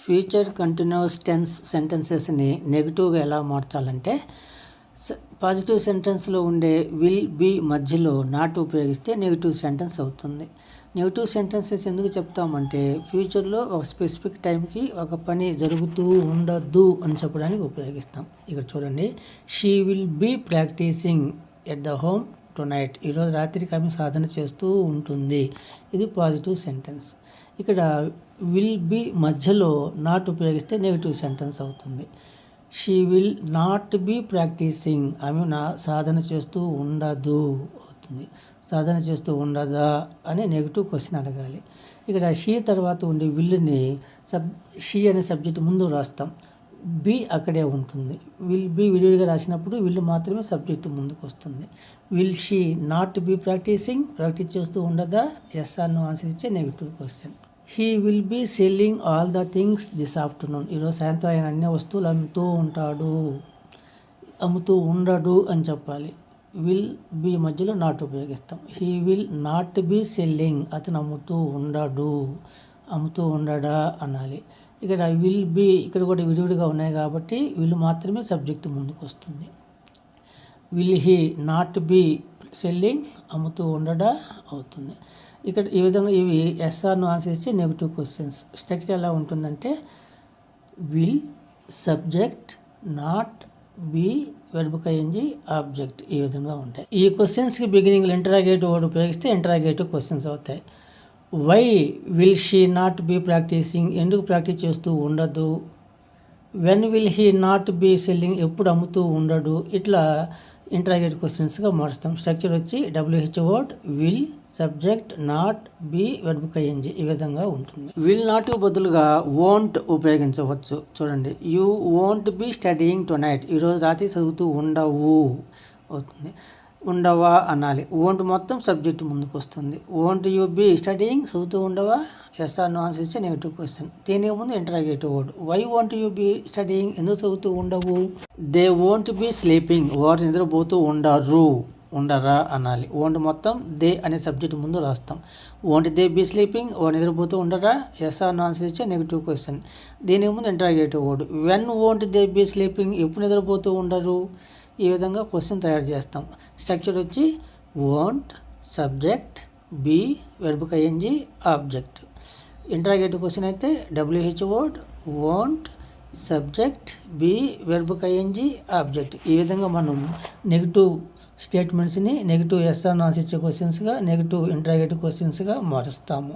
Future continuous tense సెంటెన్సెస్ని నెగిటివ్గా ఎలా మార్చాలంటే పాజిటివ్ సెంటెన్స్లో ఉండే విల్ బీ మధ్యలో నాట్ ఉపయోగిస్తే నెగిటివ్ సెంటెన్స్ అవుతుంది. నెగిటివ్ సెంటెన్సెస్ ఎందుకు చెప్తామంటే ఫ్యూచర్లో ఒక స్పెసిఫిక్ టైంకి ఒక పని జరుగుతూ ఉండదు అని చెప్పడానికి ఉపయోగిస్తాం. ఇక్కడ చూడండి, she will be practising at the home tonight. ఈరోజు రాత్రికి ఆమె సాధన చేస్తూ ఉంటుంది. ఇది పాజిటివ్ సెంటెన్స్. ఇక్కడ విల్ బీ మధ్యలో నాట్ ఉపయోగిస్తే నెగిటివ్ సెంటెన్స్ అవుతుంది. She will not be practising, ఆమె సాధన చేస్తూ ఉండదు అవుతుంది. సాధన చేస్తూ ఉండదా అని నెగిటివ్ క్వశ్చన్ అడగాలి. ఇక్కడ షీ తర్వాత ఉండే విల్ని షీ అనే సబ్జెక్ట్ ముందు రాస్తాం, బి అక్కడే ఉంటుంది. విల్ బీ విడివిడిగా రాసినప్పుడు విల్ మాత్రమే సబ్జెక్టు ముందుకు వస్తుంది. Will she not be practising, practice చేస్తూ ఉండదా, ఎస్ ఆర్ నో ఆన్సర్ ఇచ్చే negative question. He will be selling all the things this afternoon. ఈరోజు సాయంత్రం ఆయన అన్ని వస్తువులు అమ్ముతూ ఉంటాడు, అమ్ముతూ ఉండడు అని చెప్పాలి. విల్ బీ మధ్యలో నాట్ ఉపయోగిస్తాం. He will not be selling, అతను అమ్ముతూ ఉండడు, అమ్ముతూ ఉండడా అనాలి. ఇక్కడ విల్ బీ ఇక్కడ కూడా విడివిడిగా ఉన్నాయి కాబట్టి విల్ మాత్రమే సబ్జెక్టు ముందుకు వస్తుంది. Will he not be selling, అమ్ముతూ ఉండడా అవుతుంది. ఇక్కడ ఈ విధంగా ఇవి ఎస్ఆర్ను ఆన్సర్ ఇచ్చే నెగిటివ్ క్వశ్చన్స్. స్ట్రక్చర్ ఎలా ఉంటుందంటే will, subject, not, be, verb ING, object, ఈ విధంగా ఉంటాయి. ఈ క్వశ్చన్స్కి బిగినింగ్లో ఇంటరాగేటివ్ వర్డ్ ఉపయోగిస్తే ఇంటరాగేటివ్ క్వశ్చన్స్ అవుతాయి. Why will she not be practising, ఎందుకు ప్రాక్టీస్ చేస్తూ ఉండదు. When will he not be selling, ఎప్పుడు అమ్ముతూ ఉండడు. ఇట్లా ఇంటరాగేటివ్ క్వశ్చన్స్గా మారుస్తాం. స్ట్రక్చర్ వచ్చి WH word, will, subject, not, be, verb ING, ఈ విధంగా ఉంటుంది. విల్ నాట్ బదులుగా వోంట్ ఉపయోగించవచ్చు. చూడండి, you won't be studying tonight, ఈరోజు రాత్రి చదువుతూ ఉండవు అవుతుంది. ఉండవా అనాలి. వోంట్ మొత్తం సబ్జెక్ట్ ముందుకు వస్తుంది. వోంట్ యూ బీ స్టడీయింగ్, చదువుతూ ఉండవా, ఎస్ ఆర్ నో ఆన్సర్ ఇచ్చే నెగిటివ్ క్వశ్చన్. దీనికి ముందు interrogative word. Why won't you be studying, ఎందుకు చదువుతూ ఉండవు. దే వోంట్ బీ స్లీపింగ్, వారు నిద్రపోతూ ఉండరా అనాలి. వోంట్ మొత్తం దే అనే సబ్జెక్ట్ ముందు రాస్తాం. వోంట్ దే బీ స్లీపింగ్, వారు నిద్రపోతూ ఉండరా, ఎస్ ఆర్ నో ఆన్సర్ ఇచ్చే నెగిటివ్ క్వశ్చన్. దీనికి ముందు interrogative word. When won't they be sleeping, ఎప్పుడు నిద్రపోతూ ఉండరు. ఈ విధంగా క్వశ్చన్ తయారు చేస్తాం. స్ట్రక్చర్ వచ్చి won't, subject, be, verb ING, object. Interrogative question అయితే WH word, won't, subject, be, verb ING, object. ఈ విధంగా మనం నెగిటివ్ స్టేట్మెంట్స్ని negative yes or no answer ఇచ్చే క్వశ్చన్స్గా, నెగిటివ్ ఇంటరాగేటివ్ క్వశ్చన్స్గా మారుస్తాము.